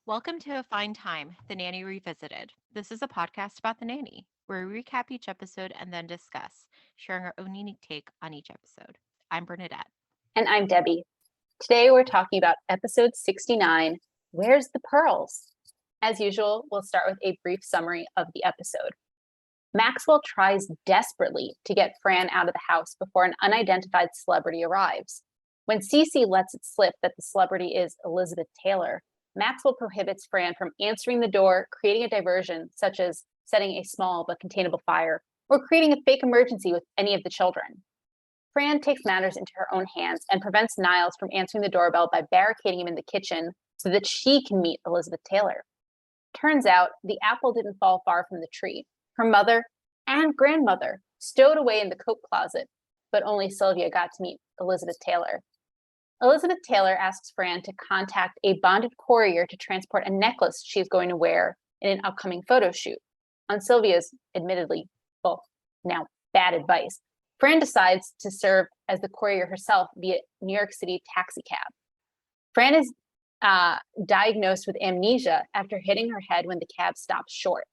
Welcome to A Fine Time, The Nanny Revisited. This is a podcast about The Nanny, where we recap each episode and then discuss, sharing our own unique take on each episode. I'm Bernadette. And I'm Debbie. Today we're talking about episode 69, Where's the Pearls? As usual, we'll start with a brief summary of the episode. Maxwell tries desperately to get Fran out of the house before an unidentified celebrity arrives. When Cece lets it slip that the celebrity is Elizabeth Taylor, Maxwell prohibits Fran from answering the door, creating a diversion, such as setting a small but containable fire, or creating a fake emergency with any of the children. Fran takes matters into her own hands and prevents Niles from answering the doorbell by barricading him in the kitchen so that she can meet Elizabeth Taylor. Turns out the apple didn't fall far from the tree. Her mother and grandmother stowed away in the coat closet, but only Sylvia got to meet Elizabeth Taylor. Elizabeth Taylor asks Fran to contact a bonded courier to transport a necklace she's going to wear in an upcoming photo shoot. On Sylvia's, admittedly, now bad advice, Fran decides to serve as the courier herself via New York City taxicab. Fran is diagnosed with amnesia after hitting her head when the cab stops short.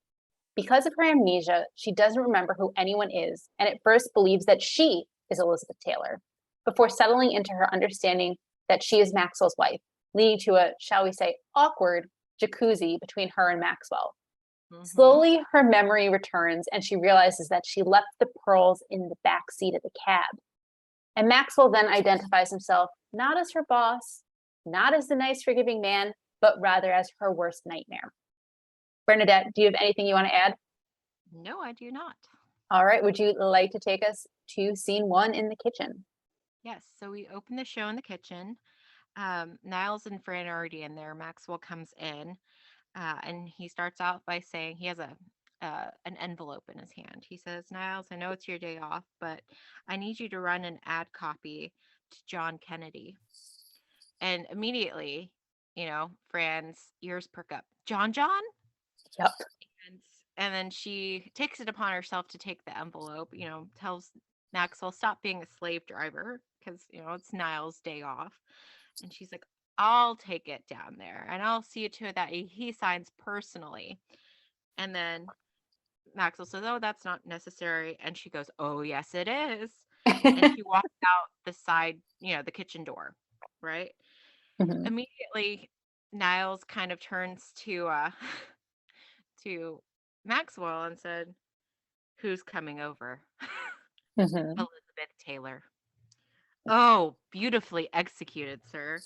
Because of her amnesia, she doesn't remember who anyone is, and at first believes that she is Elizabeth Taylor, before settling into her understanding that she is Maxwell's wife, leading to a, shall we say, awkward jacuzzi between her and Maxwell. Slowly, her memory returns and she realizes that she left the pearls in the back seat of the cab. And Maxwell then identifies himself not as her boss, not as the nice, forgiving man, but rather as her worst nightmare. Bernadette, do you have anything you want to add? No, I do not. All right. Would you like to take us to scene 1 in the kitchen? Yes, so we open the show in the kitchen. Niles and Fran are already in there. Maxwell comes in. And he starts out by saying he has an envelope in his hand. He says, Niles, I know it's your day off, but I need you to run an ad copy to John Kennedy. And immediately, Fran's ears perk up. John? Yep. And then she takes it upon herself to take the envelope, tells Maxwell, stop being a slave driver because, it's Niles' day off. And she's like, I'll take it down there and I'll see to it that he signs personally. And then Maxwell says, oh, that's not necessary. And she goes, oh, yes, it is. And she walks out the side, the kitchen door, right? Mm-hmm. Immediately, Niles kind of turns to Maxwell and said, who's coming over? Elizabeth Taylor. Oh, beautifully executed, sir.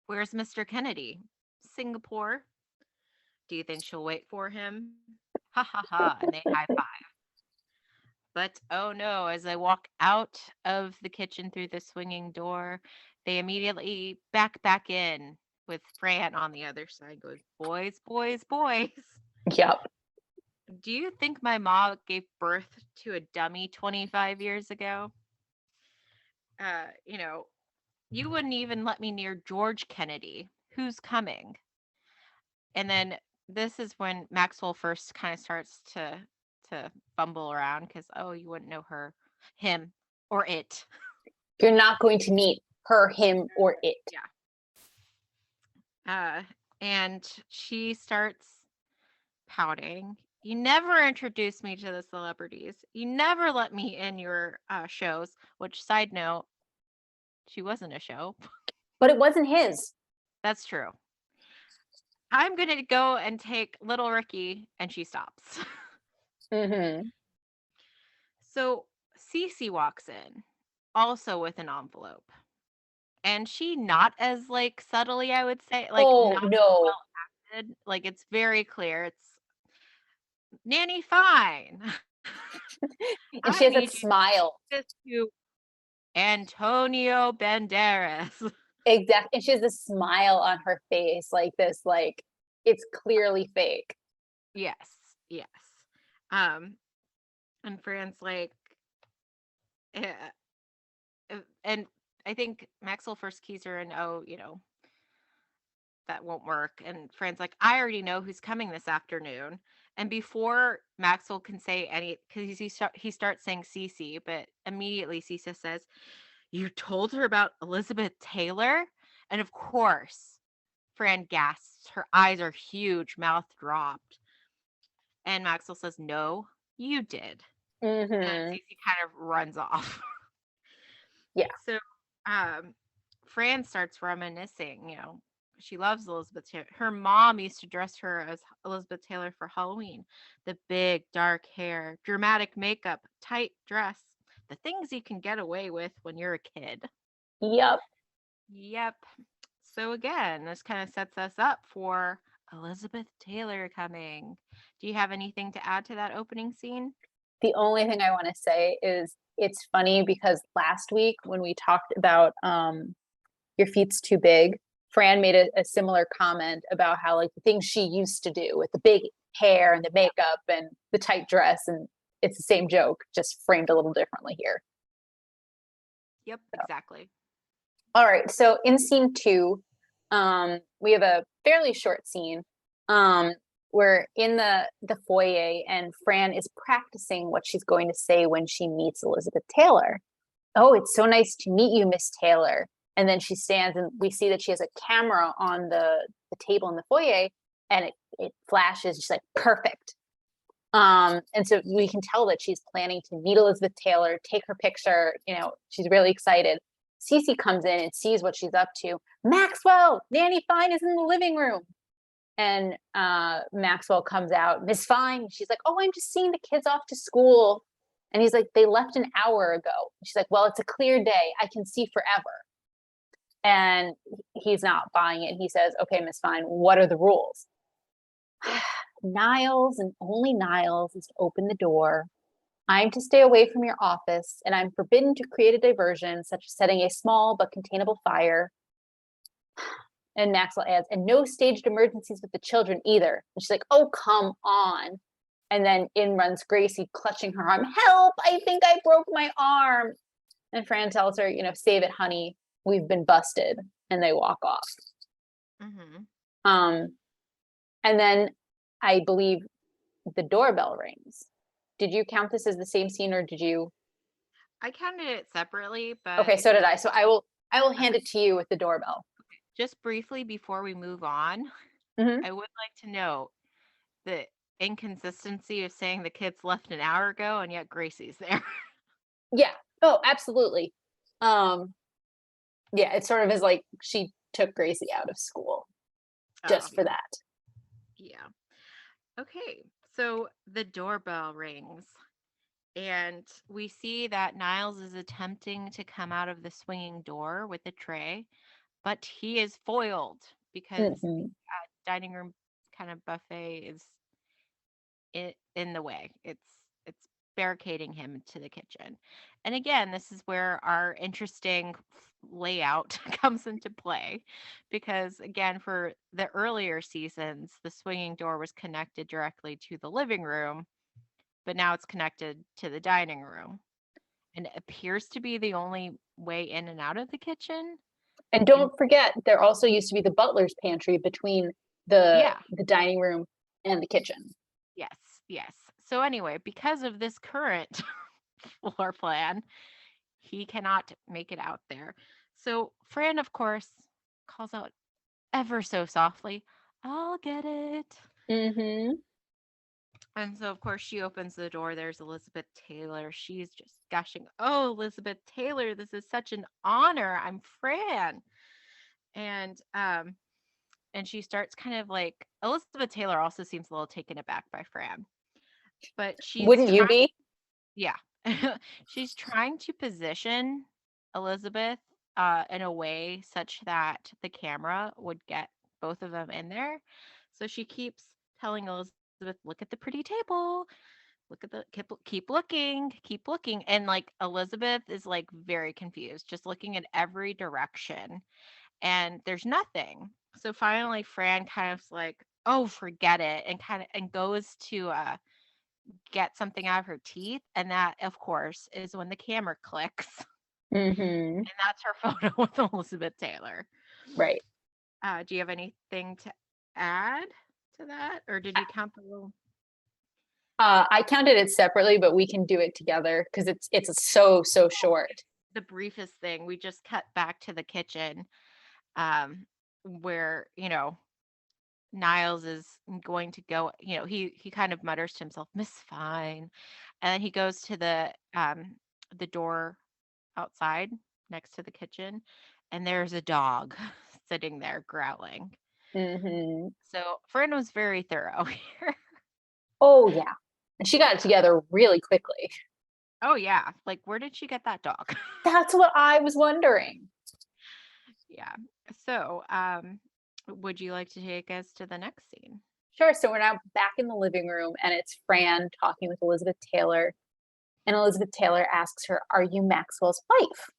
Where's Mr. Kennedy? Singapore. Do you think she'll wait for him? Ha ha ha. And they high five. But oh no, as I walk out of the kitchen through the swinging door, they immediately back in with Fran on the other side. Goes, boys, boys, boys. Yep. Do you think my mom gave birth to a dummy 25 years ago? You wouldn't even let me near George Kennedy. Who's coming? And then this is when Maxwell first kind of starts to fumble around because, oh, you wouldn't know him, or it. You're not going to meet her, him, or it. Yeah. And she starts pouting. You never introduced me to the celebrities. You never let me in your shows, which, side note, she wasn't a show. But it wasn't his. That's true. I'm going to go and take little Ricky, and she stops. So Cece walks in, also with an envelope. And she not as, subtly, I would say. Not no. well acted. It's very clear. It's Nanny fine. And she has that smile. To Antonio Banderas. Exactly. And she has this smile on her face, like this, it's clearly fake. Yes. And Fran's like, and I think Maxwell first keys her and, oh, that won't work. And Fran's like, I already know who's coming this afternoon. And before Maxwell can say any, because he starts saying Cece, but immediately Cece says, you told her about Elizabeth Taylor? And of course, Fran gasps. Her eyes are huge, mouth dropped. And Maxwell says, "No, you did." And then Mm-hmm. Cece kind of runs off. Yeah. So Fran starts reminiscing, she loves Elizabeth Taylor. Her mom used to dress her as Elizabeth Taylor for Halloween. The big dark hair, dramatic makeup, tight dress, the things you can get away with when you're a kid. Yep. Yep. So again, this kind of sets us up for Elizabeth Taylor coming. Do you have anything to add to that opening scene? The only thing I want to say is it's funny because last week when we talked about your feet's too big, Fran made a similar comment about how like the things she used to do with the big hair and the makeup and the tight dress, and it's the same joke, just framed a little differently here. Yep, exactly. All right, so in scene 2, we have a fairly short scene. We're in the foyer, and Fran is practicing what she's going to say when she meets Elizabeth Taylor. "Oh, it's so nice to meet you, Miss Taylor." And then she stands, and we see that she has a camera on the table in the foyer, and it flashes. She's like, "Perfect." And so we can tell that she's planning to meet Elizabeth Taylor, take her picture. She's really excited. Cece comes in and sees what she's up to. "Maxwell, Nanny Fine is in the living room." And Maxwell comes out. "Miss Fine." She's like, "Oh, I'm just seeing the kids off to school." And he's like, "They left an hour ago." She's like, "Well, it's a clear day. I can see forever." And he's not buying it. He says, "Okay, Miss Fine, what are the rules?" "Niles and only Niles is to open the door. I'm to stay away from your office, and I'm forbidden to create a diversion, such as setting a small but containable fire." And Maxwell adds, "And no staged emergencies with the children either." And she's like, "Oh, come on." And then in runs Gracie, clutching her arm. "Help, I think I broke my arm." And Fran tells her, "Save it, honey. We've been busted." And they walk off. Mm-hmm. And then I believe the doorbell rings. Did you count this as the same scene, or did you? I counted it separately, but Okay, so did I. So I will hand it to you with the doorbell. just briefly before we move on, Mm-hmm. I would like to note the inconsistency of saying the kids left an hour ago and yet Gracie's there. Yeah. Oh, absolutely. Yeah, it sort of is like she took Gracie out of school just for that. Yeah. Okay. So the doorbell rings and we see that Niles is attempting to come out of the swinging door with the tray, but he is foiled because Mm-hmm. the dining room kind of buffet is in the way. It's barricading him to the kitchen. And again, this is where our interesting layout comes into play because again, for the earlier seasons, the swinging door was connected directly to the living room, but now it's connected to the dining room. And it appears to be the only way in and out of the kitchen. And don't forget, there also used to be the butler's pantry between the Yeah. the dining room and the kitchen. Yes. Yes. So anyway, because of this current floor plan, he cannot make it out there. So Fran, of course, calls out ever so softly, "I'll get it." Mm-hmm. And so, of course, she opens the door. There's Elizabeth Taylor. She's just gushing, "Oh, Elizabeth Taylor, this is such an honor. I'm Fran." And she starts kind of like Elizabeth Taylor also seems a little taken aback by Fran, but she's Wouldn't you trying, be? yeah, she's trying to position Elizabeth in a way such that the camera would get both of them in there. So she keeps telling Elizabeth, "Look at the pretty table. Look at the keep looking." And like Elizabeth is like very confused, just looking in every direction, and there's nothing. So finally, Fran kind of like, "Oh, forget it," and kind of and goes to get something out of her teeth, and that, of course, is when the camera clicks, Mm-hmm. and that's her photo with Elizabeth Taylor. Right. Do you have anything to add to that, or did you count the little? I counted it separately, but we can do it together because it's so short. The briefest thing, we just cut back to the kitchen, um, where, Niles is going to go, he kind of mutters to himself, Miss Fine. And then he goes to the door outside next to the kitchen, and there's a dog sitting there growling. Mm-hmm. So Fran was very thorough here. Oh yeah. And she got it together really quickly. Oh yeah. Like, where did she get that dog? That's what I was wondering. Yeah. So, would you like to take us to the next scene? Sure. So we're now back in the living room and it's Fran talking with Elizabeth Taylor. And Elizabeth Taylor asks her, "Are you Maxwell's wife?"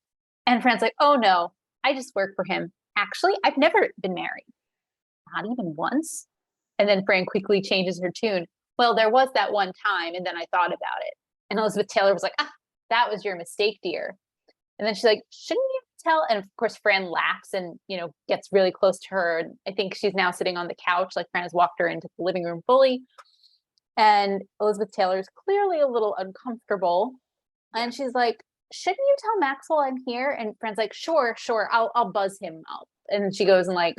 And Fran's like, "Oh no, I just work for him. Actually, I've never been married. Not even once." And then Fran quickly changes her tune. "Well, there was that one time, and then I thought about it." And Elizabeth Taylor was like, "Ah, that was your mistake, dear." And then she's like, "Shouldn't you tell?" And of course, Fran laughs and, gets really close to her. And I think she's now sitting on the couch, like Fran has walked her into the living room fully. And Elizabeth Taylor is clearly a little uncomfortable. Yeah. And she's like, "Shouldn't you tell Maxwell I'm here?" And Fran's like, "Sure, sure, I'll buzz him out." And she goes and like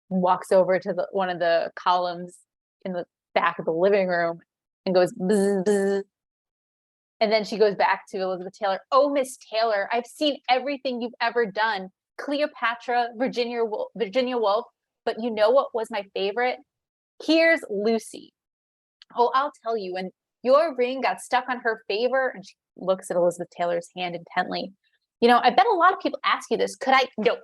walks over to one of the columns in the back of the living room and goes bzz, bzz. And then she goes back to Elizabeth Taylor. "Oh, Miss Taylor, I've seen everything you've ever done. Cleopatra, Virginia Woolf, but you know what was my favorite? Here's Lucy. Oh, I'll tell you, when your ring got stuck on her favor," and she looks at Elizabeth Taylor's hand intently. "I bet a lot of people ask you this. Could I?" "No,"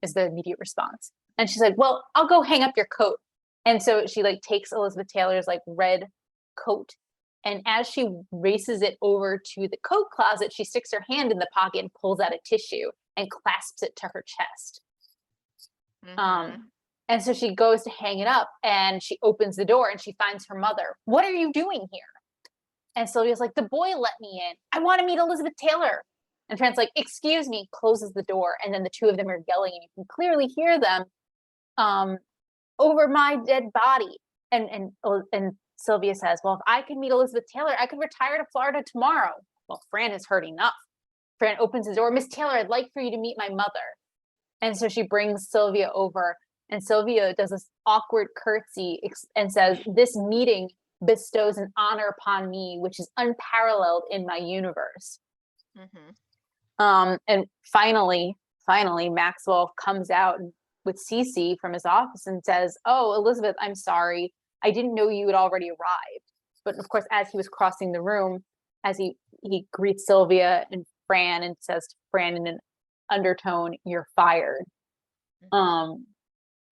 is the immediate response. And she's like, "Well, I'll go hang up your coat." And so she like takes Elizabeth Taylor's like red coat. And as she races it over to the coat closet, she sticks her hand in the pocket and pulls out a tissue and clasps it to her chest. Mm-hmm. And so she goes to hang it up and she opens the door and she finds her mother. "What are you doing here?" And Sylvia's like, "The boy let me in. I want to meet Elizabeth Taylor." And Fran's like, "Excuse me," closes the door. And then the two of them are yelling and you can clearly hear them, "Over my dead body." And Sylvia says, "Well, if I could meet Elizabeth Taylor, I could retire to Florida tomorrow." Well, Fran has heard enough. Fran opens the door. "Miss Taylor, I'd like for you to meet my mother." And so she brings Sylvia over, and Sylvia does this awkward curtsy and says, "This meeting bestows an honor upon me, which is unparalleled in my universe." Mm-hmm. And finally, Maxwell comes out with Cece from his office and says, "Oh, Elizabeth, I'm sorry. I didn't know you had already arrived." But of course, as he was crossing the room, as he greets Sylvia and Fran and says to Fran in an undertone, "You're fired."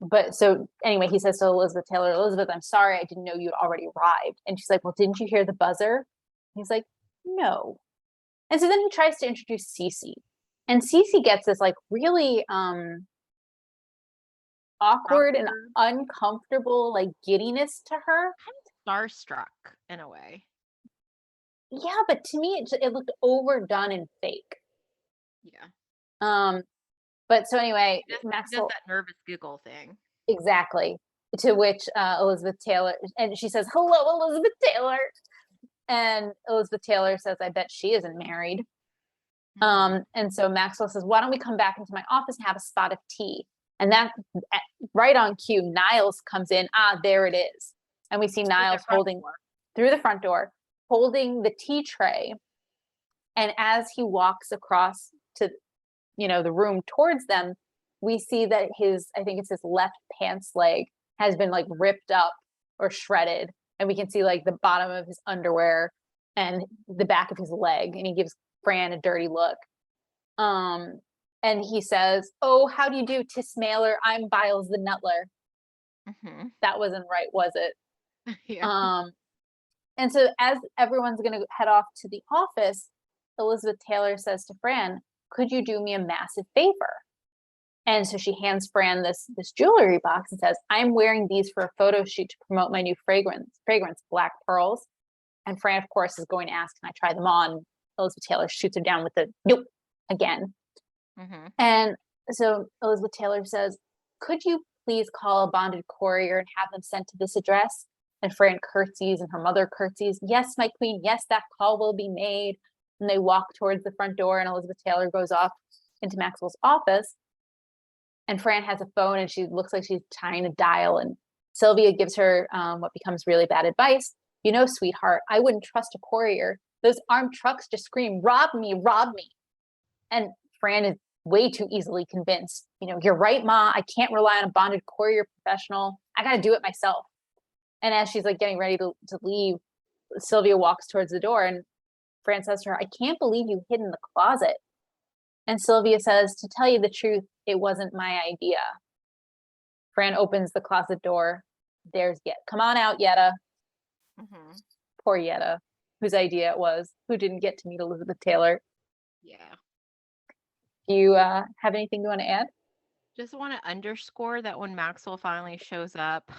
But so anyway, he says to Elizabeth Taylor, "Elizabeth, I'm sorry, I didn't know you'd already arrived." And she's like, "Well, didn't you hear the buzzer?" He's like, "No." And so then he tries to introduce Cece. And Cece gets this like really awkward and uncomfortable like giddiness to her. Kind of starstruck in a way. Yeah, but to me it looked overdone and fake. Yeah. But so anyway, He does Maxwell, that nervous giggle thing. exactly. To which Elizabeth Taylor, and she says, "Hello, Elizabeth Taylor." And Elizabeth Taylor says, "I bet she isn't married." Mm-hmm. And so Maxwell says, "Why don't we come back into my office and have a spot of tea?" And that right on cue, Niles comes in. Ah, there it is. And we see Niles holding through the front door, holding the tea tray. And as he walks across to, the room towards them, we see that I think it's his left pants leg has been like ripped up or shredded. And we can see like the bottom of his underwear and the back of his leg. And he gives Fran a dirty look. And he says, "Oh, how do you do, Tiss Mailer? I'm Biles the Nutler." Mm-hmm. That wasn't right, was it? Yeah. And so as everyone's going to head off to the office, Elizabeth Taylor says to Fran, "Could you do me a massive favor?" And so she hands Fran this jewelry box and says, "I'm wearing these for a photo shoot to promote my new fragrance, Black Pearls." And Fran, of course, is going to ask, "Can I try them on?" Elizabeth Taylor shoots her down with the nope again. Mm-hmm. And so Elizabeth Taylor says, "Could you please call a bonded courier and have them sent to this address?" And Fran curtsies and her mother curtsies. "Yes, my queen. Yes, that call will be made." And they walk towards the front door and Elizabeth Taylor goes off into Maxwell's office. And Fran has a phone and she looks like she's trying to dial. And Sylvia gives her what becomes really bad advice. You know, sweetheart, I wouldn't trust a courier. Those armed trucks just scream, rob me, rob me. And Fran is way too easily convinced. You know, you're right, Ma. I can't rely on a bonded courier professional. I got to do it myself. And as she's like getting ready to leave, Sylvia walks towards the door and Fran says to her, I can't believe you hid in the closet. And Sylvia says, to tell you the truth, it wasn't my idea. Fran opens the closet door. There's Yetta. Come on out, Yetta. Mm-hmm. Poor Yetta, whose idea it was, who didn't get to meet Elizabeth Taylor. Yeah. Do you have anything you want to add? Just want to underscore that when Maxwell finally shows up,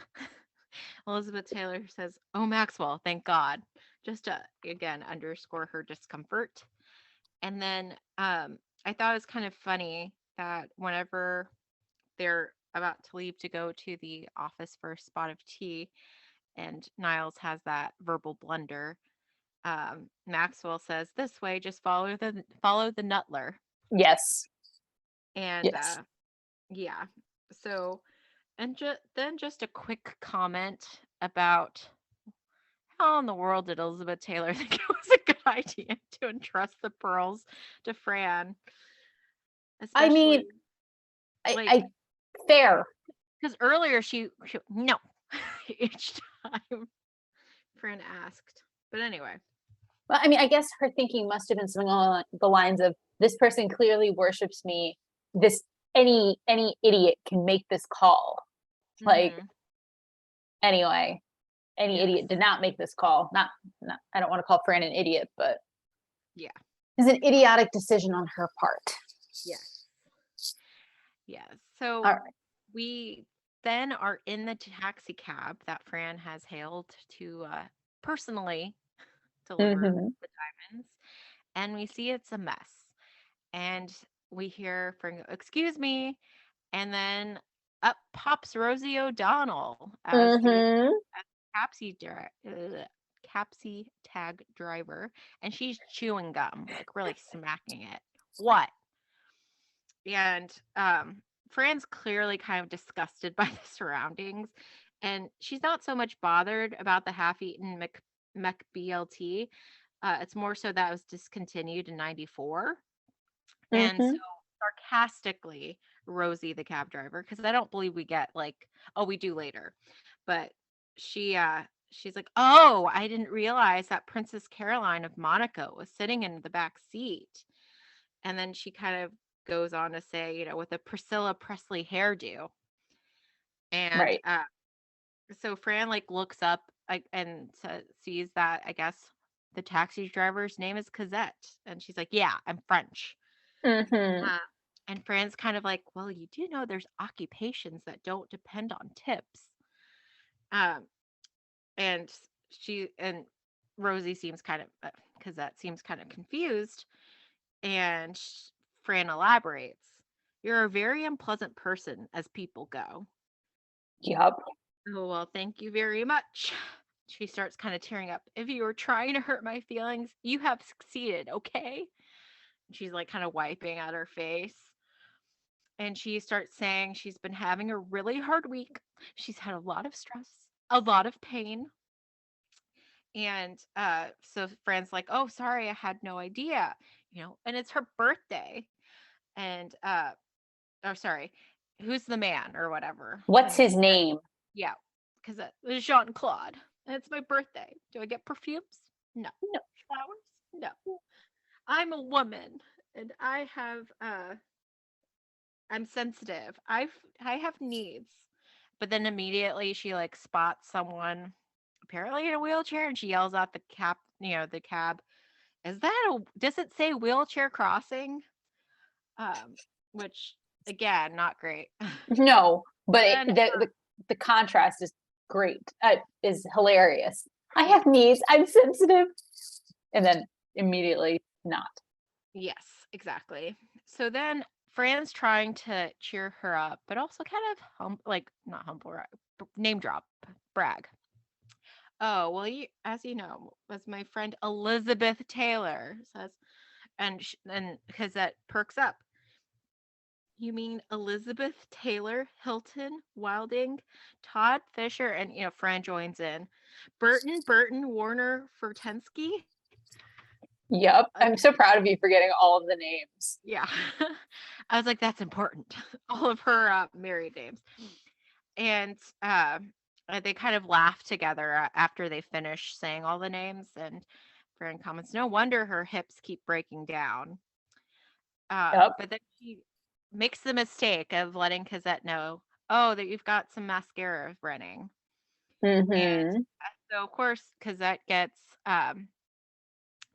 Elizabeth Taylor says, "Oh, Maxwell, thank God." Just to, again, underscore her discomfort. And then I thought it was kind of funny that whenever they're about to leave to go to the office for a spot of tea, and Niles has that verbal blunder, Maxwell says, "This way, just follow the Nutler." Yes. And yes. Yeah. So, and then just a quick comment about how in the world did Elizabeth Taylor think it was a good idea to entrust the pearls to Fran? Especially, I mean, I fair. Because earlier she no, each time Fran asked. But anyway. Well, I mean, I guess her thinking must have been something along the lines of, this person clearly worships me. This any idiot can make this call. Mm-hmm. Like, anyway, any idiot did not make this call. Not I don't want to call Fran an idiot, but yeah, it's an idiotic decision on her part. Yeah. So we then are in the taxi cab that Fran has hailed to personally deliver the diamonds, and we see it's a mess. And we hear Fran go, "Excuse me," and then up pops Rosie O'Donnell as the Capsy tag driver, and she's chewing gum, like really smacking it. What? And Fran's clearly kind of disgusted by the surroundings, and she's not so much bothered about the half-eaten McBLT. It's more so that it was discontinued in '94. And so sarcastically, Rosie, the cab driver, because I don't believe we get like, oh, we do later, but she's like, "Oh, I didn't realize that Princess Caroline of Monaco was sitting in the back seat." And then she kind of goes on to say, you know, with a Priscilla Presley hairdo. And so Fran like looks up and sees that, I guess, the taxi driver's name is Cosette, and she's like, "Yeah, I'm French." And Fran's kind of like, "Well, you do know there's occupations that don't depend on tips." And Rosie seems kind of, Cosette seems kind of confused, and Fran elaborates, "You're a very unpleasant person as people go." Yep. "Oh, well, thank you very much." She starts kind of tearing up. "If you were trying to hurt my feelings, you have succeeded, okay?" She's like kind of wiping at her face. And she starts saying she's been having a really hard week. She's had a lot of stress, a lot of pain. And so Fran's like, "Oh, sorry, I had no idea." You know, and it's her birthday. And oh, sorry, who's the man or whatever? What's his name? Yeah, because it was Jean-Claude. And it's my birthday. Do I get perfumes? No. No. Flowers? No. I'm a woman, and I have I'm sensitive. I have needs. But then immediately she like spots someone apparently in a wheelchair, and she yells out the the cab, does it say wheelchair crossing? Which again, not great. No, but the contrast is great. Is hilarious. I have needs. I'm sensitive. And then immediately not. Yes, exactly. So then Fran's trying to cheer her up, but also kind of not humble, name drop, brag. "Oh, well, as you know, as my friend Elizabeth Taylor says," and Cosette perks up. You mean Elizabeth Taylor, Hilton, Wilding, Todd Fisher, and Fran joins in. Burton, Warner, Fertensky. Yep. I'm so proud of you for getting all of the names. Yeah. I was like, that's important. All of her married names. And they kind of laugh together after they finish saying all the names. And Fran comments, no wonder her hips keep breaking down. Yep. But then she makes the mistake of letting Cosette know, oh, that you've got some mascara running. And so, of course, Cosette gets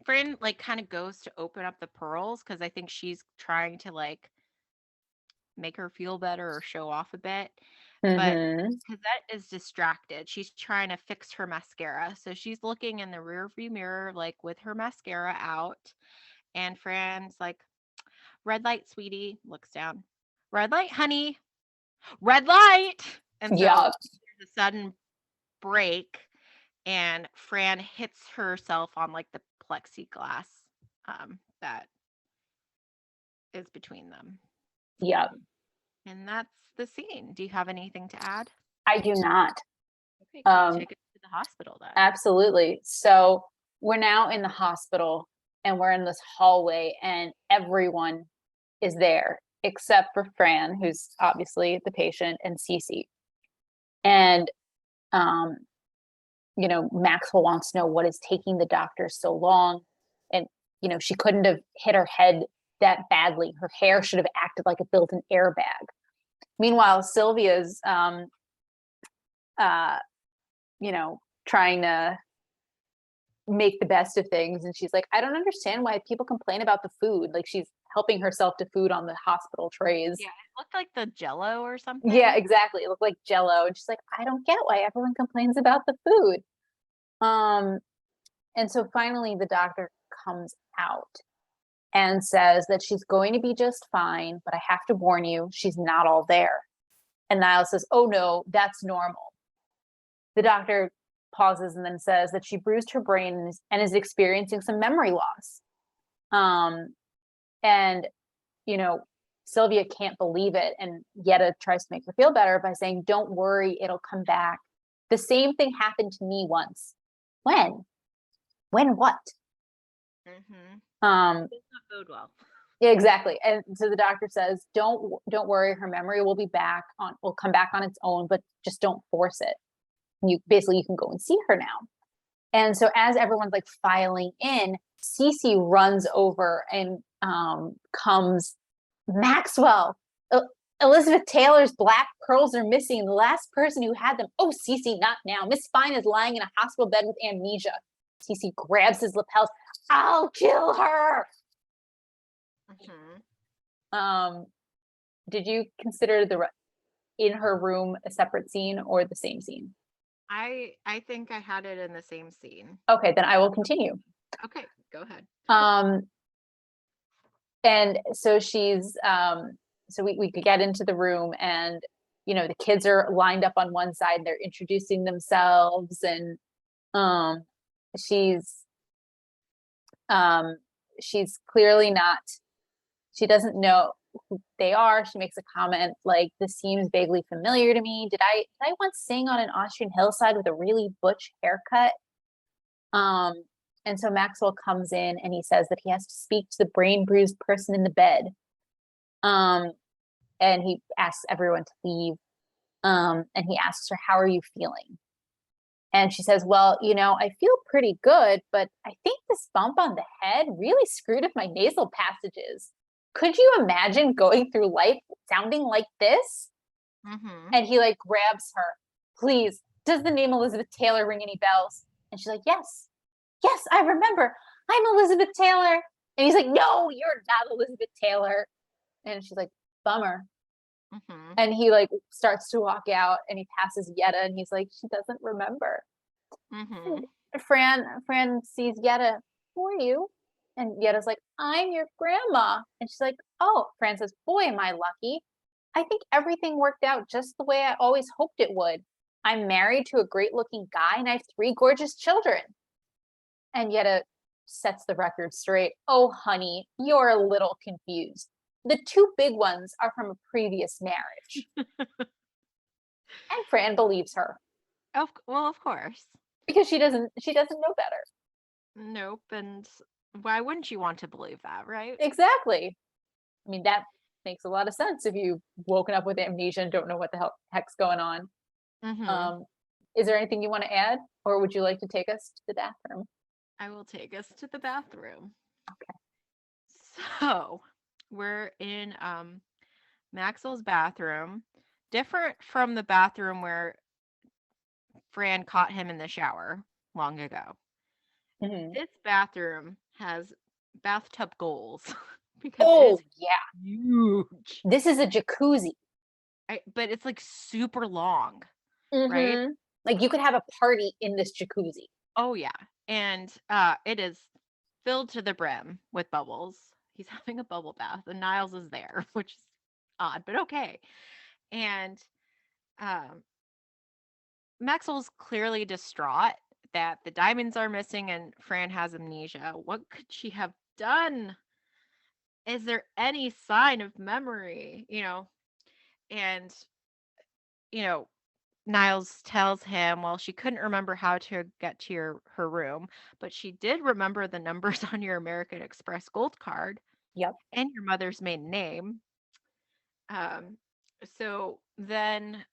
Fran like kind of goes to open up the pearls because I think she's trying to like make her feel better or show off a bit. But Cosette is distracted. She's trying to fix her mascara. So she's looking in the rear view mirror, like with her mascara out. And Fran's like, red light, sweetie, looks down. Red light, honey. Red light. And so Yep. there's a sudden break, and Fran hits herself on like the plexiglass that is between them. Yep. And that's the scene. Do you have anything to add? I do not. Okay, take it to the hospital then. Absolutely. So we're now in the hospital and we're in this hallway and everyone is there except for Fran, who's obviously the patient, and Cece. And Maxwell wants to know what is taking the doctor so long. And she couldn't have hit her head that badly. Her hair should have acted like a built-in airbag. Meanwhile, Sylvia's trying to make the best of things, and she's like, I don't understand why people complain about the food. Like, she's helping herself to food on the hospital trays. Yeah, it looked like the Jello or something. Yeah, exactly. It looked like Jello, and she's like, I don't get why everyone complains about the food. And so finally the doctor comes out and says that she's going to be just fine, but I have to warn you, she's not all there. And Niles says, oh no, that's normal. The doctor pauses and then says that she bruised her brain and is experiencing some memory loss. And Sylvia can't believe it, and Yetta tries to make her feel better by saying, don't worry, it'll come back. The same thing happened to me once. When what? Does not bode well. Exactly. And so the doctor says, don't worry, her memory will come back on its own, but just don't force it. You can go and see her now. And so as everyone's like filing in, Cece runs over and comes, Maxwell, Elizabeth Taylor's black pearls are missing. The last person who had them. Oh, Cece, not now. Miss Fine is lying in a hospital bed with amnesia. Cece grabs his lapels. I'll kill her. Did you consider in her room a separate scene or the same scene? I think I had it in the same scene. Okay, then I will continue. Okay, go ahead. And so she's so we could get into the room, and the kids are lined up on one side, they're introducing themselves, and she's clearly not, she doesn't know who they are. She makes a comment like, this seems vaguely familiar to me. Did I once sing on an Austrian hillside with a really butch haircut? And so Maxwell comes in and he says that he has to speak to the brain bruised person in the bed. And he asks everyone to leave. And he asks her, how are you feeling? And she says, well, I feel pretty good, but I think this bump on the head really screwed up my nasal passages. Could you imagine going through life sounding like this? And he like grabs her. Please, does the name Elizabeth Taylor ring any bells? And she's like, yes, I remember. I'm Elizabeth Taylor. And he's like, no, you're not Elizabeth Taylor. And she's like, bummer. And he like starts to walk out, and he passes Yetta, and he's like, she doesn't remember. Fran sees Yetta. Who are you? And Yetta's like, I'm your grandma. And she's like, oh. Fran says, boy, am I lucky. I think everything worked out just the way I always hoped it would. I'm married to a great looking guy, and I have 3 gorgeous children. And Yetta sets the record straight. Oh, honey, you're a little confused. the two big ones are from a previous marriage. And Fran believes her Well, of course. because she doesn't know better. Nope. And why wouldn't you want to believe that, right? Exactly. I mean, that makes a lot of sense if you've woken up with amnesia and don't know what the heck's going on. Mm-hmm. Um, is there anything you want to add, or would you like to take us to the bathroom? I will take us to the bathroom. Okay. So we're in Maxwell's bathroom, different from the bathroom where Fran caught him in the shower long ago. Mhm. This bathroom has bathtub goals because it is Oh, yeah. huge. This is a jacuzzi. But it's like super long, right? Mhm. Like, you could have a party in this jacuzzi. Oh yeah. And it is filled to the brim with bubbles. He's having a bubble bath and Niles is there, which is odd, but okay. And um Maxwell's clearly distraught that the diamonds are missing and Fran has amnesia. What could she have done? Is there any sign of memory? And you know, Niles tells him, well, she couldn't remember how to get to her room, but she did remember the numbers on your American Express gold card Yep. and your mother's maiden name. Um, so then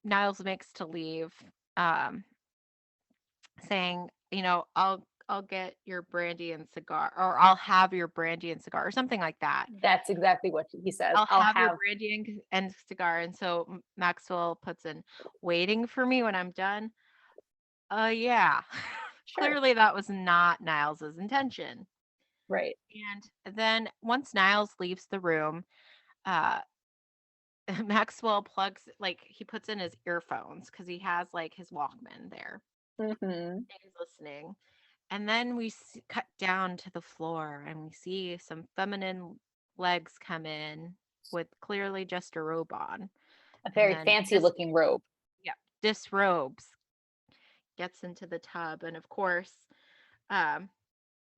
Niles makes to leave, um, saying, I'll get your brandy and cigar, or I'll have your brandy and cigar, or something like that. That's exactly what he says. I'll I'll have your have brandy and cigar. And so Maxwell puts in waiting for me when I'm done. Yeah. sure. Clearly that was not Niles's intention. Right. And then once Niles leaves the room, uh Maxwell plugs like he puts in his earphones because he has like his Walkman there. Mhm. And he's listening. And then we cut down to the floor and we see some feminine legs come in with clearly just a robe on. A And very then fancy looking robe. yeah, disrobes, gets into the tub. And of course, um,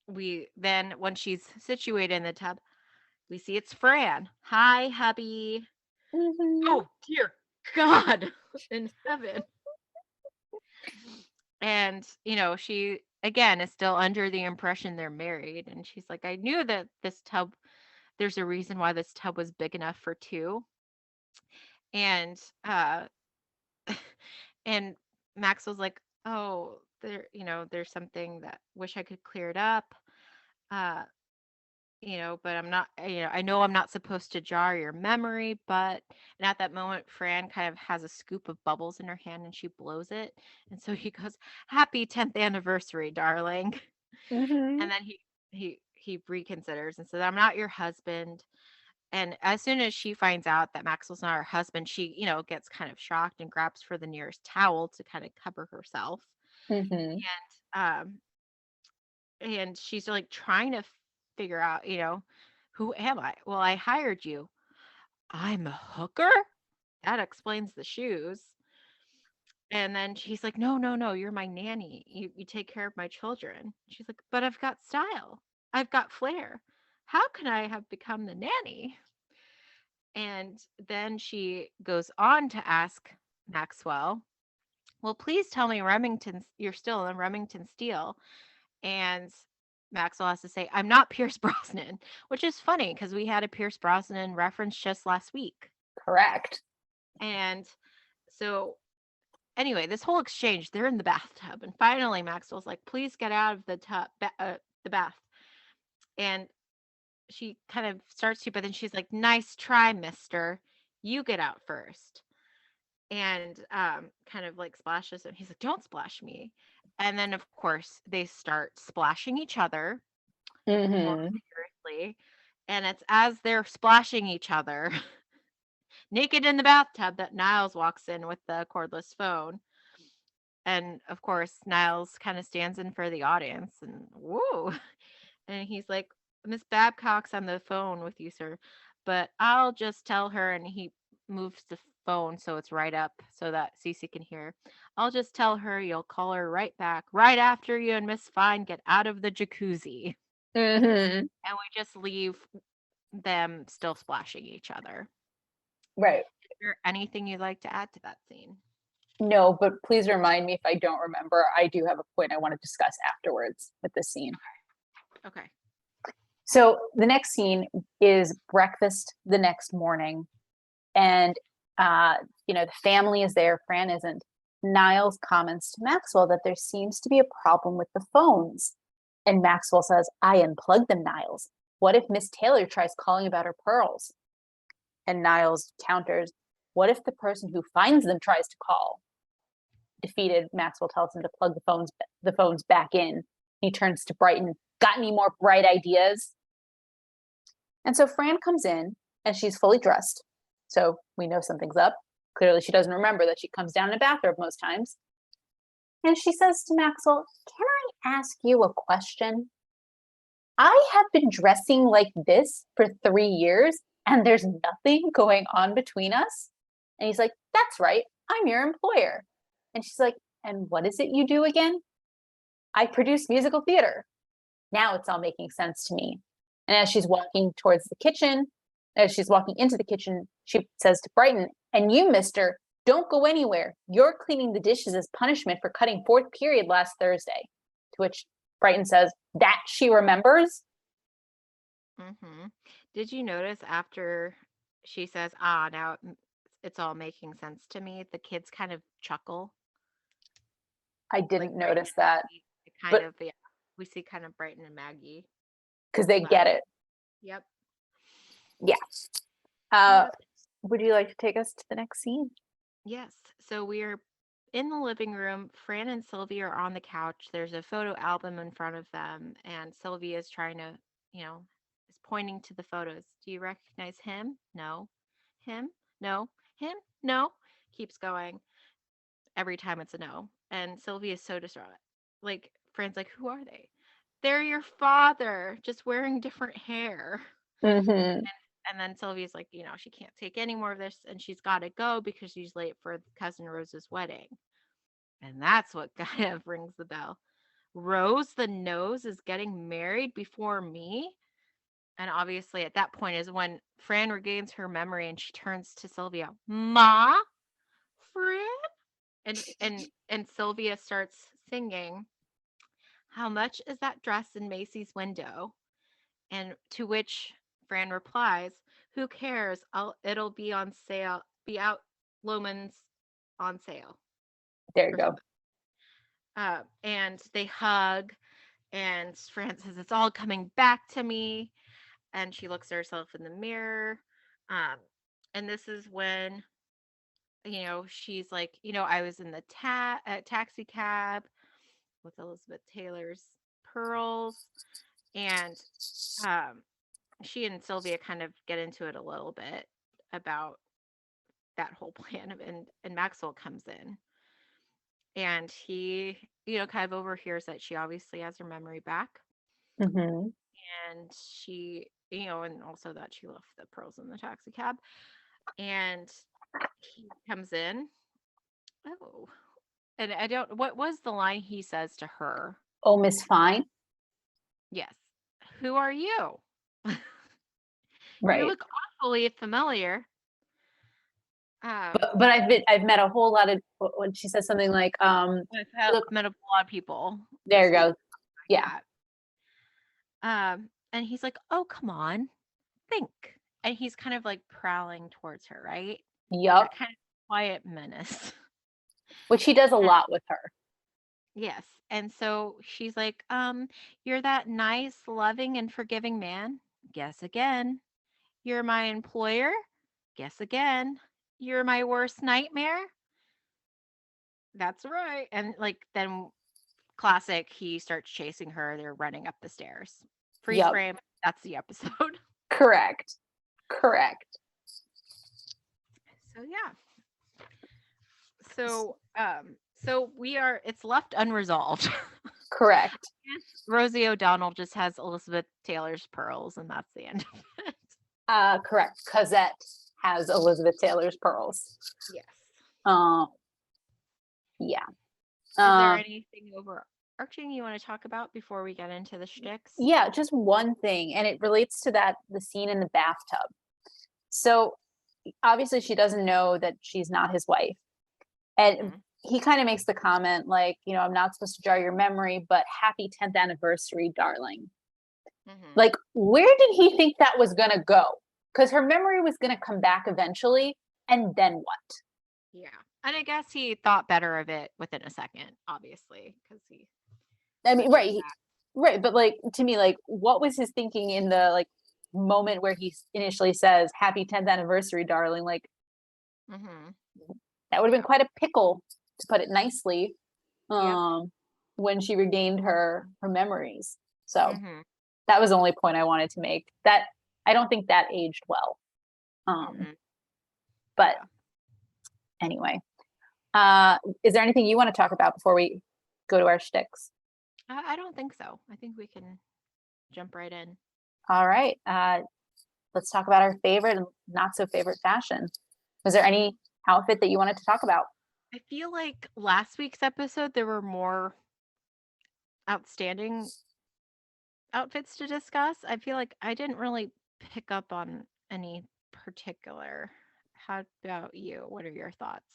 we then, when she's situated in the tub, we see it's Fran. Hi, hubby. Mhm. Oh, dear God in heaven. And, she again is still under the impression they're married. And she's like, I knew that there's a reason why this tub was big enough for two. And, and Max was like, oh, there's something that wish I could clear it up. Uh, but I'm not, I know I'm not supposed to jar your memory, but, and at that moment, Fran kind of has a scoop of bubbles in her hand and she blows it. And so he goes, happy 10th anniversary, darling. Mhm. And then he reconsiders and says, I'm not your husband. And as soon as she finds out that Maxwell's not her husband, she, gets kind of shocked and grabs for the nearest towel to kind of cover herself. Mhm. Um, and she's like trying to figure out, who am I? Well, I hired you. I'm a hooker? That explains the shoes. And then she's like, no, no, no, you're my nanny. You take care of my children. She's like, but I've got style. I've got flair. How can I have become the nanny? And then she goes on to ask Maxwell, well, please tell me you're still in Remington Steel. And Maxwell has to say, I'm not Pierce Brosnan, which is funny because we had a Pierce Brosnan reference just last week. Correct. And so, anyway, this whole exchange, they're in the bathtub. And finally, Maxwell's like, please get out of the bath. And she kind of starts to, but then she's like, nice try, mister. You get out first. And kind of like splashes him. He's like, don't splash me. And then, of course, they start splashing each other more Mhm. vigorously. And it's as they're splashing each other naked in the bathtub that Niles walks in with the cordless phone. And of course, Niles kind of stands in for the audience and whoa. And he's like, Miss Babcock's on the phone with you, sir. But I'll just tell her, and he moves the phone so it's right up so that Cece can hear. I'll just tell her you'll call her right back, right after you and Miss Fine get out of the jacuzzi. Mhm. And we just leave them still splashing each other. Right. Is there anything you'd like to add to that scene? No, but please remind me if I don't remember. I do have a point I want to discuss afterwards with this scene. Okay. So the next scene is breakfast the next morning. And, the family is there. Fran isn't. Niles comments to Maxwell that there seems to be a problem with the phones. And Maxwell says, I unplugged them, Niles. What if Miss Taylor tries calling about her pearls? And Niles counters, what if the person who finds them tries to call? Defeated, Maxwell tells him to plug the phones back in. He turns to Brighton. Got any more bright ideas? And so Fran comes in and she's fully dressed. So we know something's up. Clearly, she doesn't remember that she comes down in a bathrobe most times. And she says to Maxwell, can I ask you a question? I have been dressing like this for 3 years and there's nothing going on between us. And he's like, that's right. I'm your employer. And she's like, and what is it you do again? I produce musical theater. Now it's all making sense to me. And as she's walking into the kitchen, she says to Brighton, and you, mister, don't go anywhere. You're cleaning the dishes as punishment for cutting fourth period last Thursday. To which Brighton says, that she remembers? Mm-hmm. Did you notice after she says, now it's all making sense to me, the kids kind of chuckle? I didn't notice that. We see kind of Brighton and Maggie. Because they get it. Yep. Yeah. Would you like to take us to the next scene? Yes. So we are in the living room. Fran and Sylvia are on the couch. There's a photo album in front of them, and Sylvia is trying to, is pointing to the photos. Do you recognize him? No. Him? No. Him? No. Keeps going. Every time it's a no. And Sylvia is so distraught. Like, Fran's like, who are they? They're your father, just wearing different hair. Mm-hmm. And then Sylvia's like, she can't take any more of this and she's got to go because she's late for cousin Rose's wedding. And that's what kind of rings the bell. Rose the nose is getting married before me. And obviously at that point is when Fran regains her memory and she turns to Sylvia, Ma, Fran? And Sylvia starts singing, how much is that dress in Macy's window? And to which Fran replies, who cares? It'll be on sale. Be out Loman's on sale. There you go. And they hug, and Fran says, it's all coming back to me. And she looks at herself in the mirror. And this is when, she's like, I was in the taxi cab with Elizabeth Taylor's pearls. And she and Sylvia kind of get into it a little bit about that whole plan and Maxwell comes in and he, kind of overhears that she obviously has her memory back. Mm-hmm. And she, and also that she left the pearls in the taxi cab. And he comes in. Oh, and what was the line he says to her? Oh, Miss Fine? Yes. Who are you? Right. You look awfully familiar. But I've met a whole lot of, when she says something like, I've met a lot of people. There you go. Yeah. And he's like, oh, come on, think. And he's kind of like prowling towards her, right? Yup. That kind of quiet menace. Which he does a lot with her. Yes. And so she's like, you're that nice, loving, and forgiving man. Guess again. You're my employer. Guess again. You're my worst nightmare. That's right. And then classic, he starts chasing her. They're running up the stairs. Freeze frame. That's the episode. Correct. So yeah. So it's left unresolved. Correct. Rosie O'Donnell just has Elizabeth Taylor's pearls, and that's the end of it. Correct. Cosette has Elizabeth Taylor's pearls. Yes. Yeah. Is there anything Archie, you want to talk about before we get into the shticks? Yeah, just one thing, and it relates to the scene in the bathtub. So obviously she doesn't know that she's not his wife. And he kind of makes the comment like, I'm not supposed to jar your memory, but happy 10th anniversary, darling. Mm-hmm. Like, where did he think that was going to go? Because her memory was going to come back eventually. And then what? Yeah. And I guess he thought better of it within a second, obviously, because he. I mean, right. But like, to me, like, what was his thinking in the like moment where he initially says, happy 10th anniversary, darling? Like, that would have been quite a pickle, to put it nicely, when she regained her memories. So that was the only point I wanted to make. That I don't think that aged well. But anyway, is there anything you want to talk about before we go to our shticks? I don't think so. I think we can jump right in. All right. Let's talk about our favorite and not so favorite fashion. Was there any outfit that you wanted to talk about? I feel like last week's episode, there were more outstanding outfits to discuss. I feel like I didn't really pick up on any particular. How about you? What are your thoughts?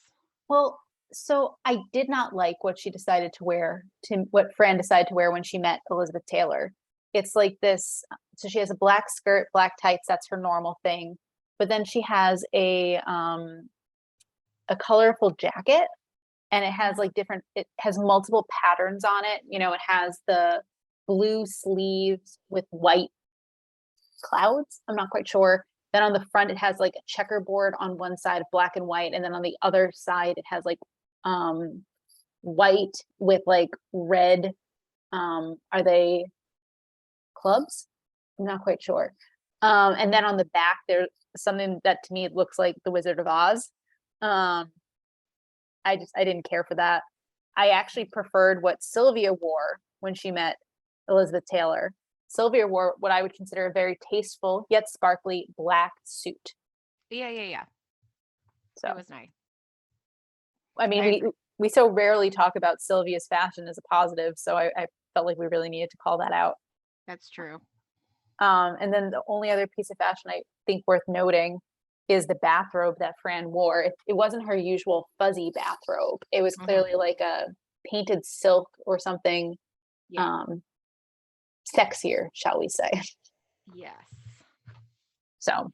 Well, so I did not like what she decided to wear, what Fran decided to wear when she met Elizabeth Taylor. It's like this. So she has a black skirt, black tights. That's her normal thing. But then she has a colorful jacket, and it has like different. It has multiple patterns on it. It has the blue sleeves with white clouds. I'm not quite sure. Then on the front, it has like a checkerboard on one side, black and white, and then on the other side, it has like white with like red. Are they clubs? I'm not quite sure. And then on the back, there's something that to me looks like the Wizard of Oz. I didn't care for that. I actually preferred what Sylvia wore when she met Elizabeth Taylor. Sylvia wore what I would consider a very tasteful yet sparkly black suit. Yeah. So it was nice. I mean, we so rarely talk about Sylvia's fashion as a positive, so I felt like we really needed to call that out. That's true. And then the only other piece of fashion I think worth noting is the bathrobe that Fran wore. It wasn't her usual fuzzy bathrobe. It was clearly like a painted silk or something. Yeah. Sexier, shall we say? Yes. So,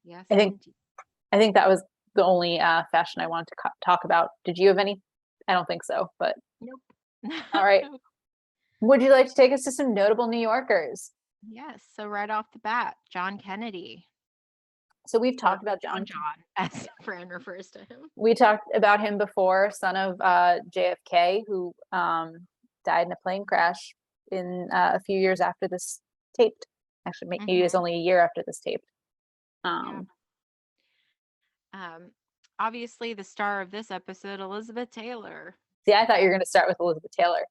yes, I think that was the only fashion I wanted to talk about. Did you have any? I don't think so, but nope. All right. Would you like to take us to some notable New Yorkers? Yes. So right off the bat, John Kennedy. So we've talked about John, as Fran refers to him. We talked about him before, son of JFK, who died in a plane crash in a few years after this taped. Actually, maybe it was only a year after this taped. Obviously, the star of this episode, Elizabeth Taylor. See, I thought you were going to start with Elizabeth Taylor.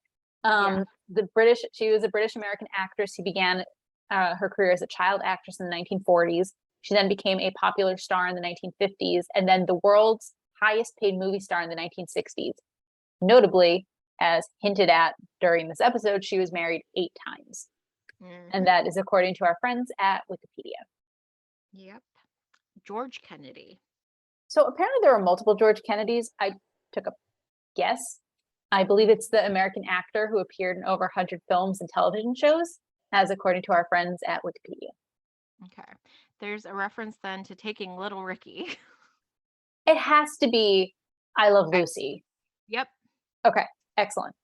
She was a British American actress who began her career as a child actress in the 1940s. She then became a popular star in the 1950s, and then the world's highest paid movie star in the 1960s. Notably, as hinted at during this episode, she was married 8 times. And that is according to our friends at Wikipedia. Yep. George Kennedy. So apparently there are multiple George Kennedys. I took a guess. I believe it's the American actor who appeared in over 100 films and television shows, as according to our friends at Wikipedia. Okay. There's a reference then to taking Little Ricky. It has to be I Love Lucy. Yep. Okay, excellent.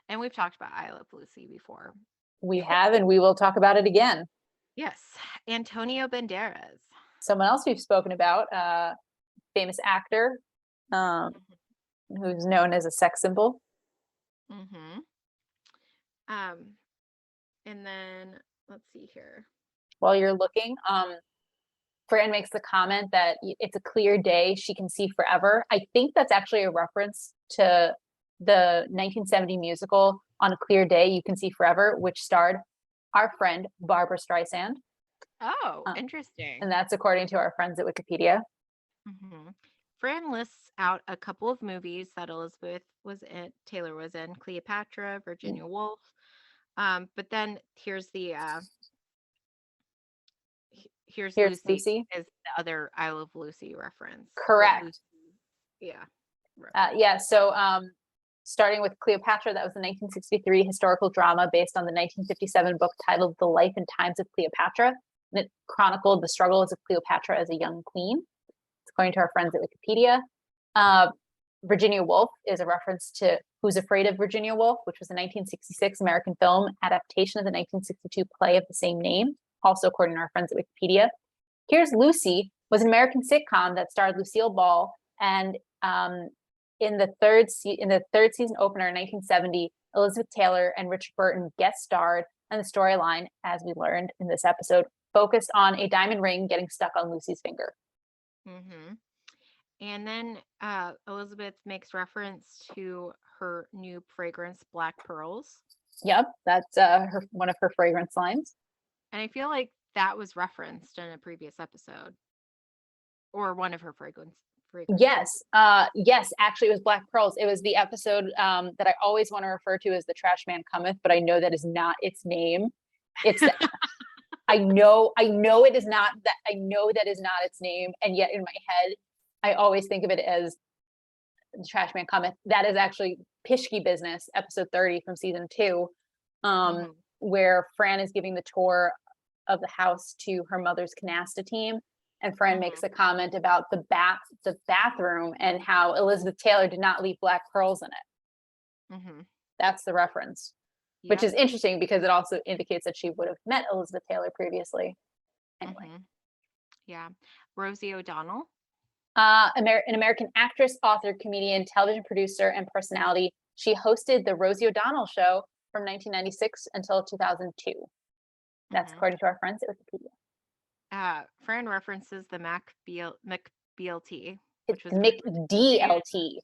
And we've talked about I Love Lucy before. We have, and we will talk about it again. Yes. Antonio Banderas. Someone else we've spoken about, famous actor, who's known as a sex symbol. And then let's see here. While you're looking, Fran makes the comment that it's a clear day, she can see forever. I think that's actually a reference to the 1970 musical On a Clear Day, You Can See Forever, which starred our friend Barbara Streisand. Oh, interesting. And that's according to our friends at Wikipedia. Fran lists out a couple of movies that Elizabeth was in, Taylor was in: Cleopatra, Virginia Woolf. But then here's Here's Lucy Lucy. is the other I Love Lucy reference. Correct. Lucy, yeah. Yeah. So starting with Cleopatra, that was a 1963 historical drama based on the 1957 book titled The Life and Times of Cleopatra. And it chronicled the struggles of Cleopatra as a young queen. According to our friends at Wikipedia. Virginia Woolf is a reference to Who's Afraid of Virginia Woolf, which was a 1966 American film adaptation of the 1962 play of the same name, also according to our friends at Wikipedia. Here's Lucy was an American sitcom that starred Lucille Ball, and in the third season opener in 1970, Elizabeth Taylor and Richard Burton guest starred, and the storyline, as we learned in this episode, focused on a diamond ring getting stuck on Lucy's finger. Mm-hmm. And then Elizabeth makes reference to her new fragrance, Black Pearls. Yep, that's one of her fragrance lines. And I feel like that was referenced in a previous episode, or one of her fragrances. Yes, yes, actually, it was Black Pearls. It was the episode that I always want to refer to as "The Trash Man Cometh," but I know that is not its name. It's I know it is not that. I know that is not its name, and yet in my head, I always think of it as "The Trash Man Cometh." That is actually Pishki Business, episode 30 from season 2, where Fran is giving the tour of the house to her mother's canasta team, and Fran makes a comment about the bathroom and how Elizabeth Taylor did not leave black pearls in it. That's the reference, which is interesting because it also indicates that she would have met Elizabeth Taylor previously. Anyway. Yeah. Rosie O'Donnell. An American actress, author, comedian, television producer, and personality. She hosted the Rosie O'Donnell Show from 1996 until 2002. That's according to our friends at Wikipedia. Fran references the McBLT, which was McDLT.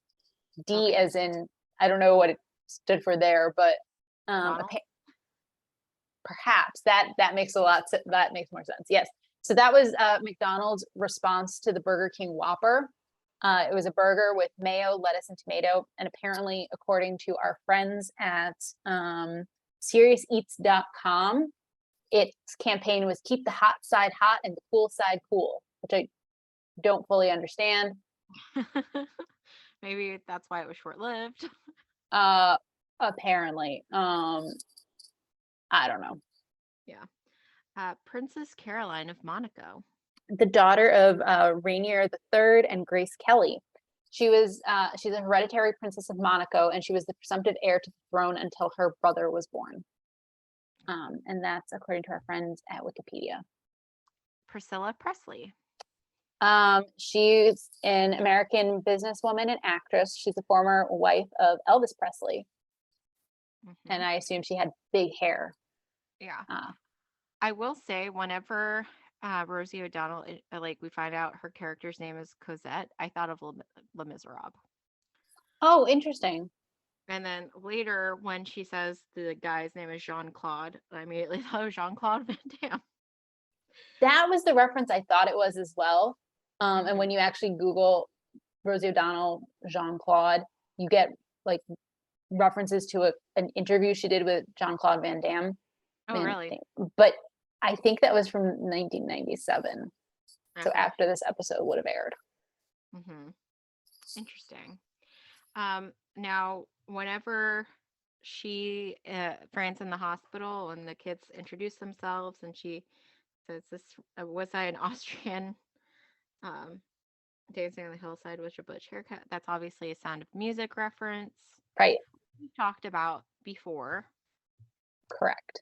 D as in, I don't know what it stood for there, but perhaps that makes that makes more sense. Yes. So that was McDonald's response to the Burger King Whopper. It was a burger with mayo, lettuce, and tomato. And apparently, according to our friends at SeriousEats.com, its campaign was keep the hot side hot and the cool side cool, which I don't fully understand. Maybe that's why it was short-lived. Apparently. I don't know. Yeah. Princess Caroline of Monaco. The daughter of Rainier III and Grace Kelly. She's a hereditary princess of Monaco, and she was the presumptive heir to the throne until her brother was born. And that's according to our friends at Wikipedia. Priscilla Presley. She's an American businesswoman and actress. She's a former wife of Elvis Presley. And I assume she had big hair. Yeah. I will say, whenever Rosie O'Donnell, we find out her character's name is Cosette, I thought of Les Miserables. Oh, interesting. And then later, when she says the guy's name is Jean-Claude, I immediately thought of Jean-Claude Van Damme. That was the reference I thought it was as well. And when you actually Google Rosie O'Donnell, Jean-Claude, you get like references to an interview she did with Jean-Claude Van Damme. Oh, really? But I think that was from 1997. Okay. So after this episode would have aired. Interesting. Now, whenever Fran's in the hospital and the kids introduce themselves, and she says, "This was I an Austrian dancing on the hillside with your butch haircut?" That's obviously a Sound of Music reference, right? We talked about before. Correct.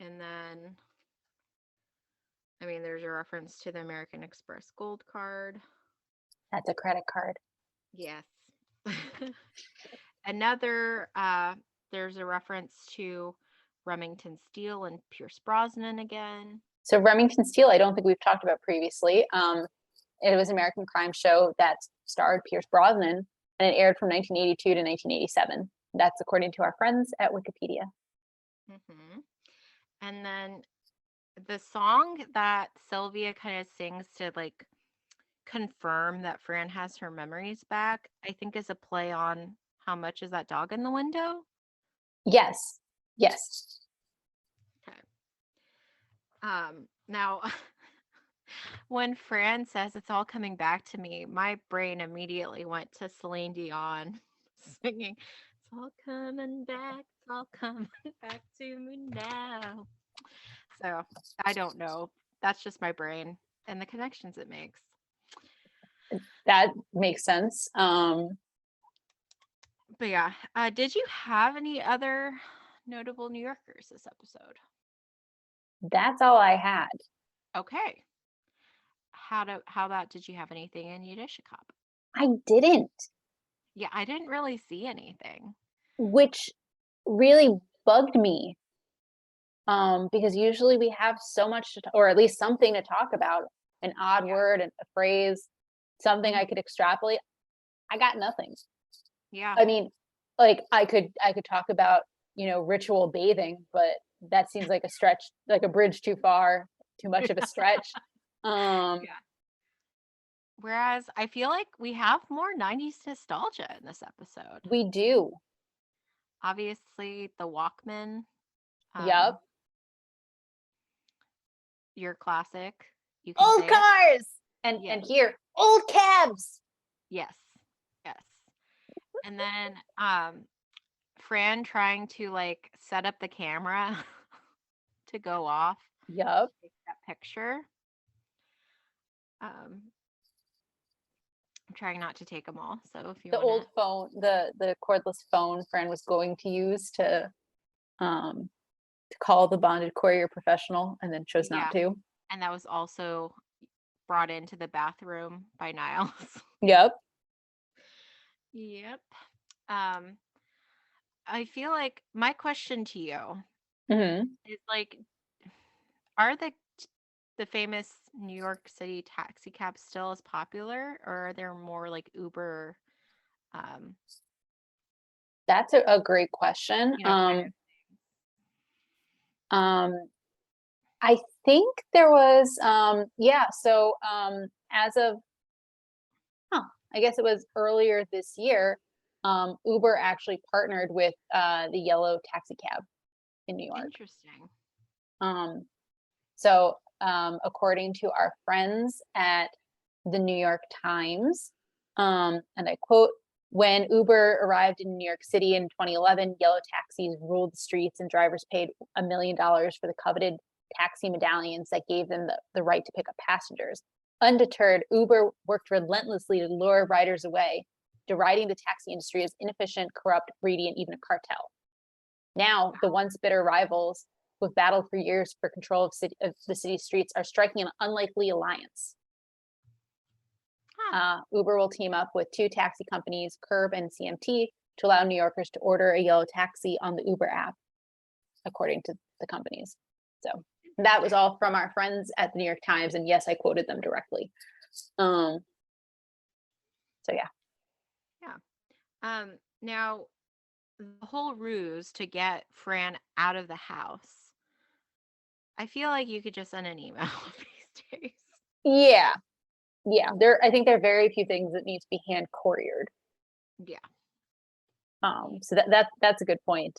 And then, there's a reference to the American Express Gold Card. That's a credit card. Yes. Another, there's a reference to Remington Steele and Pierce Brosnan again. So Remington Steele, I don't think we've talked about previously. It was an American crime show that starred Pierce Brosnan, and it aired from 1982 to 1987. That's according to our friends at Wikipedia. And then the song that Sylvia kind of sings to confirm that Fran has her memories back, I think is a play on how much is that dog in the window? Yes. Yes. Okay. Now when Fran says it's all coming back to me, my brain immediately went to Celine Dion singing, "It's all coming back, it's all coming back to me now." So I don't know. That's just my brain and the connections it makes. That makes sense. But yeah, did you have any other notable New Yorkers this episode? That's all I had. Okay. How about did you have anything in Yiddishkop? I didn't, Yeah, I didn't really see anything. which really bugged me. Because usually we have so much or at least something to talk about, an odd word and a phrase, something I could extrapolate. I got nothing. Yeah. I mean, like I could talk about, ritual bathing, but that seems like a stretch, like a bridge too far, too much of a stretch. Yeah. Whereas I feel like we have more 90s nostalgia in this episode. We do. Obviously, the Walkman, Yep. your classic. You can Old say it. cars and Yes. here, old cabs. Yes. Yes. And then Fran trying to like set up the camera to go off, Yep. take that picture. I'm trying not to take them all. So if you The want old to, phone, the cordless phone Fran was going to use to call the bonded courier professional and then chose not yeah. to. And that was also brought into the bathroom by Niles. Yep. Yep. Um, I feel like my question to you Mm-hmm. is like, are the famous New York City taxi cabs still as popular, or are there more like Uber, um, That's a great question. kind of? Um, I think there was, yeah. So as of, I guess it was earlier this year, Uber actually partnered with the yellow taxi cab in New York. Interesting. Um, so according to our friends at the New York Times, and I quote, when Uber arrived in New York City in 2011, yellow taxis ruled the streets and drivers paid $1 million for the coveted taxi medallions that gave them the right to pick up passengers. Undeterred, Uber worked relentlessly to lure riders away, deriding the taxi industry as inefficient, corrupt, greedy, and even a cartel. Now, the once bitter rivals who've battled for years for control of the city's streets are striking an unlikely alliance. Uber will team up with two taxi companies, Curb and CMT, to allow New Yorkers to order a yellow taxi on the Uber app, according to the companies. So that was all from our friends at the New York Times, and yes, I quoted them directly. So yeah. Yeah. Now the whole ruse to get Fran out of the house. I feel like you could just send an email these days. Yeah. I think there are very few things that need to be hand couriered. Yeah. So that's a good point.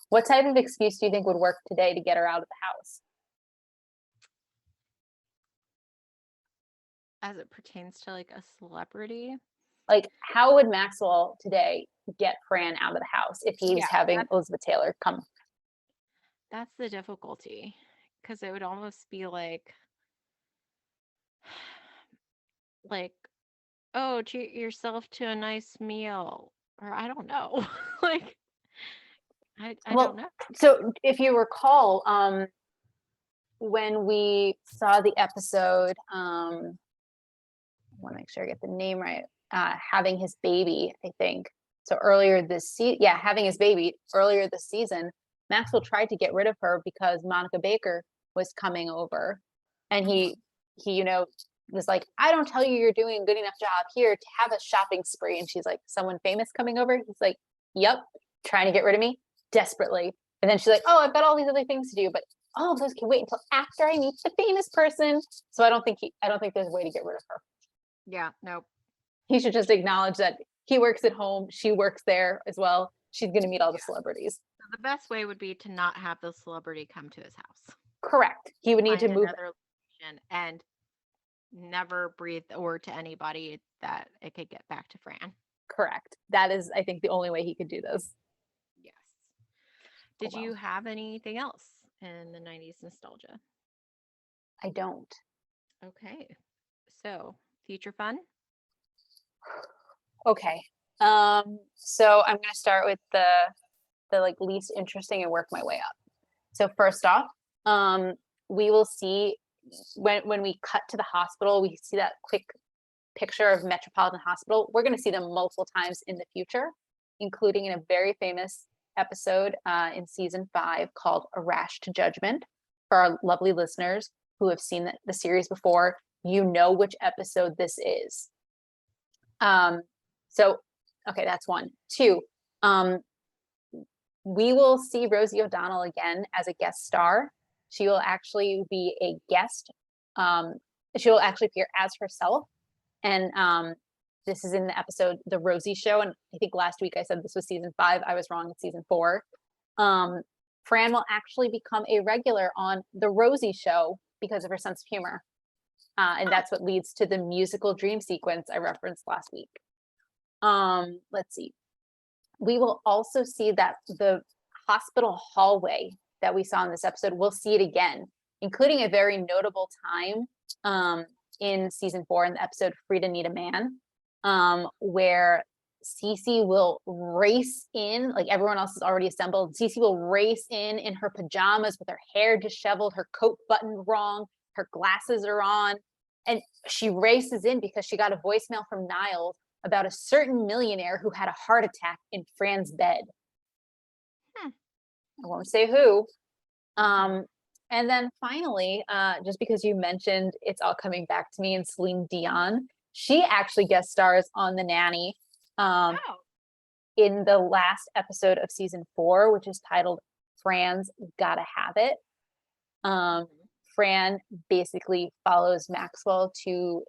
What type of excuse do you think would work today to get her out of the house? As it pertains to like a celebrity. Like, how would Maxwell today get Fran out of the house if he was having Elizabeth Taylor come? That's the difficulty, because it would almost be like, oh, treat yourself to a nice meal, or I don't know. Like, I don't know. So if you recall, when we saw the episode, I want to make sure I get the name right, having his baby, I think. So earlier this season, having his baby earlier this season, Maxwell tried to get rid of her because Monica Baker was coming over, and he was like, I don't tell you you're doing a good enough job here to have a shopping spree. And she's like, someone famous coming over? He's like, yep, trying to get rid of me desperately. And then she's like, oh, I've got all these other things to do. But all of those can wait until after I meet the famous person. So I don't think there's a way to get rid of her. Yeah, nope. He should just acknowledge that he works at home, she works there as well. She's going to meet all the celebrities. So the best way would be to not have the celebrity come to his house. Correct. He would need to Find move. another location and never breathe a word to anybody that it could get back to Fran. Correct. That is, I think, the only way he could do this. Yes. Did you have anything else in the 90s nostalgia? I don't. Okay. So, future fun? Okay. So I'm going to start with the like least interesting and work my way up. So first off, we will see when we cut to the hospital, we see that quick picture of Metropolitan Hospital. We're going to see them multiple times in the future, including in a very famous episode in season 5 called A Rash to Judgment. For our lovely listeners who have seen the series before, you know which episode this is. So, okay, that's 1. 2, we will see Rosie O'Donnell again as a guest star. She will actually be a guest. She will actually appear as herself. And this is in the episode, The Rosie Show. And I think last week I said this was season 5. I was wrong. It's season 4. Fran will actually become a regular on The Rosie Show because of her sense of humor. And that's what leads to the musical dream sequence I referenced last week. Let's see. We will also see that the hospital hallway that we saw in this episode, we'll see it again, including a very notable time in season 4 in the episode Frida Need a Man, where Cece will race in, like everyone else is already assembled. Cece will race in her pajamas with her hair disheveled, her coat buttoned wrong, her glasses are on, and she races in because she got a voicemail from Niles about a certain millionaire who had a heart attack in Fran's bed. I won't say who. And then finally, just because you mentioned It's All Coming Back to Me and Celine Dion, she actually guest stars on The Nanny in the last episode of season 4, which is titled Fran's Gotta Have It. Fran basically follows Maxwell to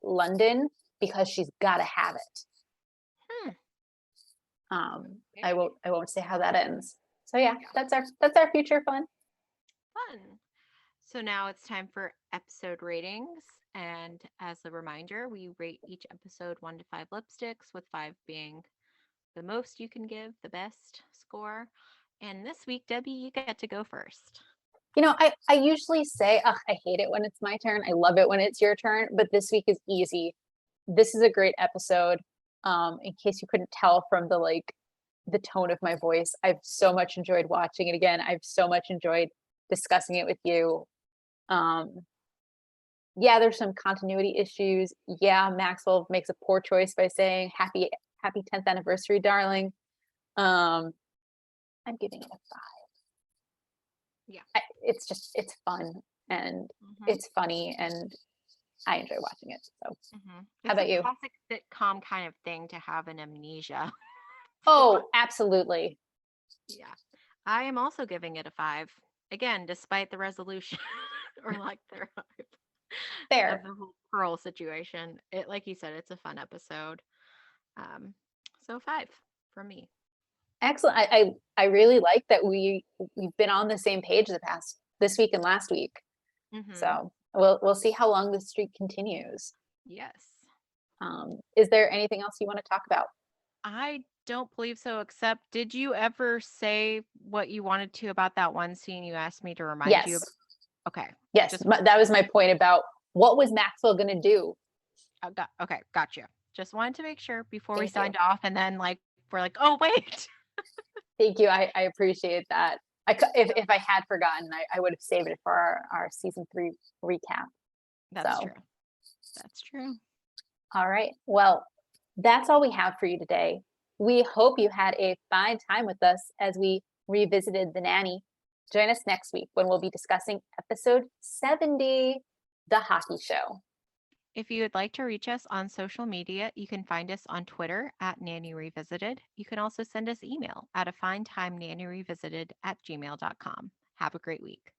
London because she's gotta have it. I won't say how that ends. So yeah, that's our future fun. So now it's time for episode ratings. And as a reminder, we rate each episode 1 to 5 lipsticks, with 5 being the most you can give, the best score. And this week, Debbie, you get to go first. You know, I usually say, I hate it when it's my turn. I love it when it's your turn, but this week is easy. This is a great episode. In case you couldn't tell from the tone of my voice, I've so much enjoyed watching it again. I've so much enjoyed discussing it with you. Yeah, there's some continuity issues. Yeah, Maxwell makes a poor choice by saying happy 10th anniversary, darling. I'm giving it a 5. Yeah, it's fun and it's funny and I enjoy watching it. So how about you? Classic sitcom kind of thing to have an amnesia. Oh, absolutely. Yeah, I am also giving it a 5. Again, despite the resolution or like their fair of the whole Pearl situation. It, like you said, it's a fun episode. So 5 from me. Excellent. I really like that we've been on the same page this week and last week. So we'll see how long this streak continues. Yes. Is there anything else you want to talk about? I don't believe so, except did you ever say what you wanted to about that one scene you asked me to remind you about? Okay. Yes, that was my point about what was Maxwell going to do. Okay, gotcha. Just wanted to make sure before we signed off, and then we're like, oh wait. Thank you. I appreciate that. If I had forgotten, I would have saved it for our season 3 recap. That's true. That's true. All right. Well, that's all we have for you today. We hope you had a fine time with us as we revisited The Nanny. Join us next week when we'll be discussing episode 70, The Hockey Show. If you would like to reach us on social media, you can find us on Twitter at Nanny Revisited. You can also send us email at afinetimenannyrevisited@gmail.com. Have a great week.